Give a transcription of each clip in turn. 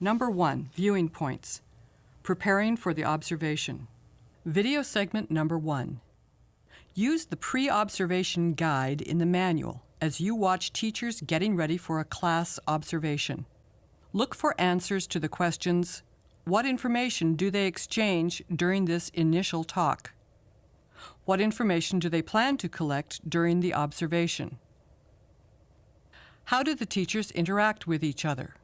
Number 1, viewing points. Preparing for the observation. Video segment number 1. Use the pre-observation guide in the manual as you watch teachers getting ready for a class observation. Look for answers to the questions, what information do they exchange during this initial talk? What information do they plan to collect during the observation? How do the teachers interact with each other?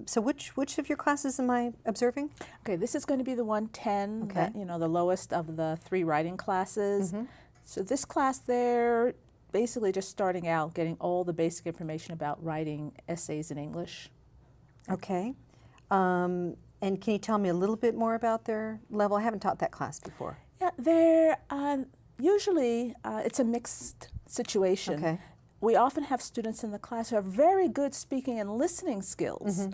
So which of your classes am I observing? Okay, this is going to be the 110, Okay. the lowest of the 3 writing classes. So this class, they're basically just starting out, getting all the basic information about writing essays in English. Okay. And can you tell me a little bit more about their level? I haven't taught that class before. Yeah, they're usually, it's a mixed situation. Okay. We often have students in the class who have very good speaking and listening skills,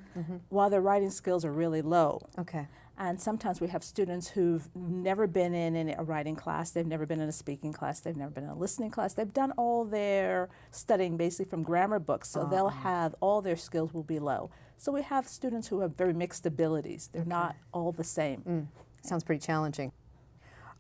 while their writing skills are really low. Okay. And sometimes we have students who've never been in a writing class, they've never been in a speaking class, they've never been in a listening class. They've done all their studying basically from grammar books, so they'll have, all their skills will be low. So we have students who have very mixed abilities. They're not all the same. Sounds pretty challenging.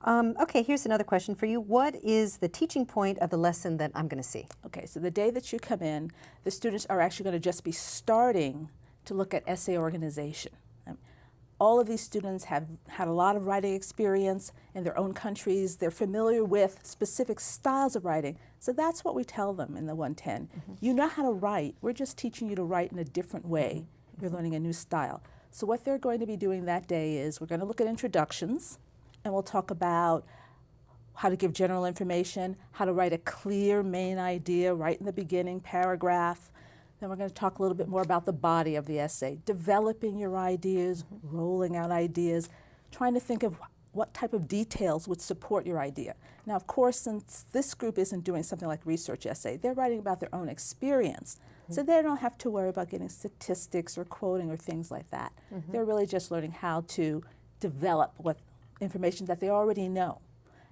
Okay, here's another question for you. What is the teaching point of the lesson that I'm going to see? Okay, so the day that you come in, the students are actually going to just be starting to look at essay organization. All of these students have had a lot of writing experience in their own countries. They're familiar with specific styles of writing. So that's what we tell them in the 110. You know how to write. We're just teaching you to write in a different way. You're learning a new style. So what they're going to be doing that day is we're going to look at introductions, and we'll talk about how to give general information, how to write a clear main idea right in the beginning, paragraph. Then we're going to talk a little bit more about the body of the essay, developing your ideas, rolling out ideas, trying to think of what type of details would support your idea. Now, of course, since this group isn't doing something like research essay, they're writing about their own experience. So they don't have to worry about getting statistics or quoting or things like that. They're really just learning how to develop what information that they already know.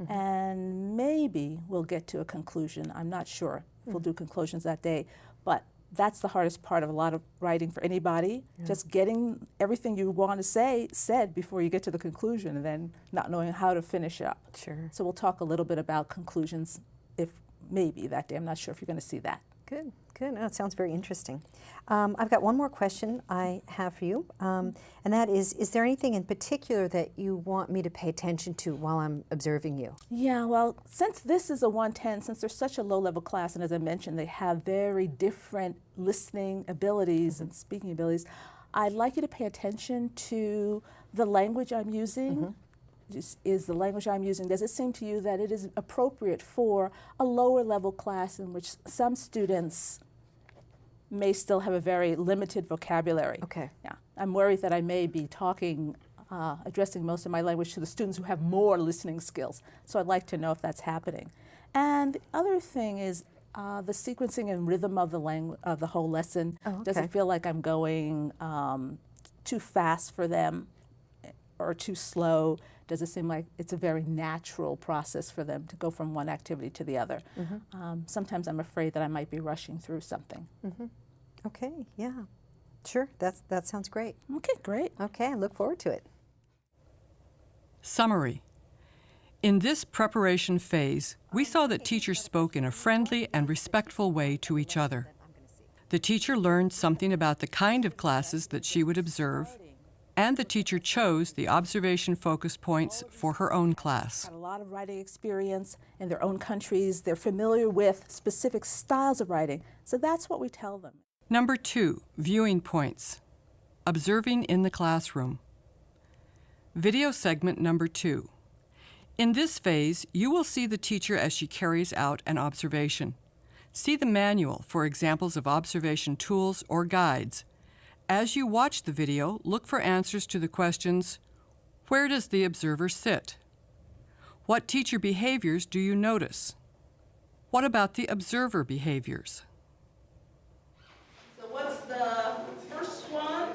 And maybe we'll get to a conclusion. I'm not sure if we'll do conclusions that day, but that's the hardest part of a lot of writing for anybody, just getting everything you want to say said before you get to the conclusion and then not knowing how to finish up. Sure. So we'll talk a little bit about conclusions if maybe that day. I'm not sure if you're going to see that. Good, good. Oh, it sounds very interesting. I've got one more question I have for you, and that is there anything in particular that you want me to pay attention to while I'm observing you? Yeah, well, since this is a 110, since they're such a low-level class, and as I mentioned, they have very different listening abilities and speaking abilities, I'd like you to pay attention to the language I'm using. Is the language I'm using, does it seem to you that it is appropriate for a lower level class in which some students may still have a very limited vocabulary? Okay. Yeah, I'm worried that I may be talking, addressing most of my language to the students who have more listening skills. So I'd like to know if that's happening. And the other thing is the sequencing and rhythm of the whole lesson. Oh, okay. Does it feel like I'm going too fast for them or too slow? Does it seem like it's a very natural process for them to go from one activity to the other? Sometimes I'm afraid that I might be rushing through something. Okay, yeah. Sure, that sounds great. Okay, great. Okay, I look forward to it. Summary. In this preparation phase, we saw that teachers spoke in a friendly and respectful way to each other. The teacher learned something about the kind of classes that she would observe, and the teacher chose the observation focus points for her own class. Had a lot of writing experience in their own countries. They're familiar with specific styles of writing. So that's what we tell them. Number 2, viewing points. Observing in the classroom. Video segment number 2. In this phase, you will see the teacher as she carries out an observation. See the manual for examples of observation tools or guides. As you watch the video, look for answers to the questions, where does the observer sit? What teacher behaviors do you notice? What about the observer behaviors? So what's the first one?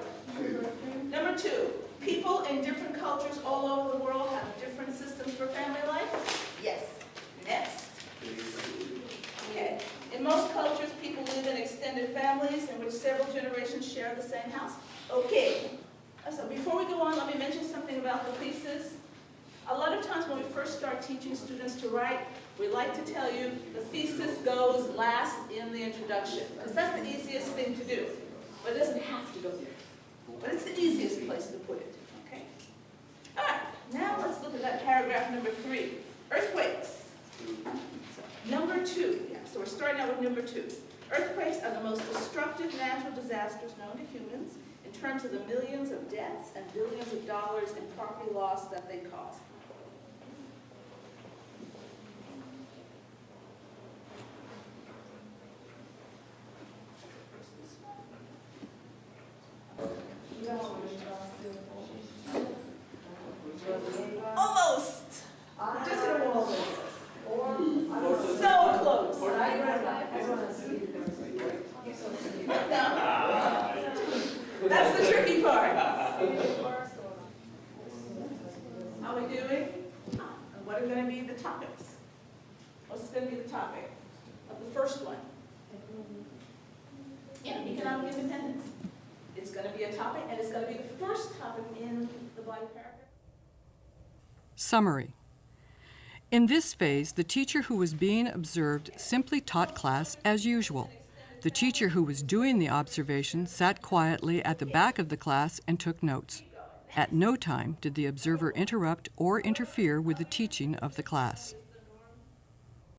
Number 2, people in different cultures all over the world have different systems for family life? Yes. Next. Okay. In most cultures, people live in extended families in which several generations share the same house. Okay, so before we go on, let me mention something about the thesis. A lot of times when we first start teaching students to write, we like to tell you the thesis goes last in the introduction, because that's the easiest thing to do. But it doesn't have to go there. But it's the easiest place to put it, okay? All right, now let's look at that paragraph number 3, earthquakes. So, number 2, yeah, so we're starting out with number 2. Earthquakes are the most destructive natural disasters known to humans in terms of the millions of deaths and billions of dollars in property loss that they cause. Almost! Just hit a wall. So close. No. That's the tricky part. How are we doing? And what are going to be the topics? What's going to be the topic of the first one? Yeah, economic independence. It's going to be a topic, and it's going to be the first topic in the body paragraph. Summary. In this phase, the teacher who was being observed simply taught class as usual. The teacher who was doing the observation sat quietly at the back of the class and took notes. At no time did the observer interrupt or interfere with the teaching of the class.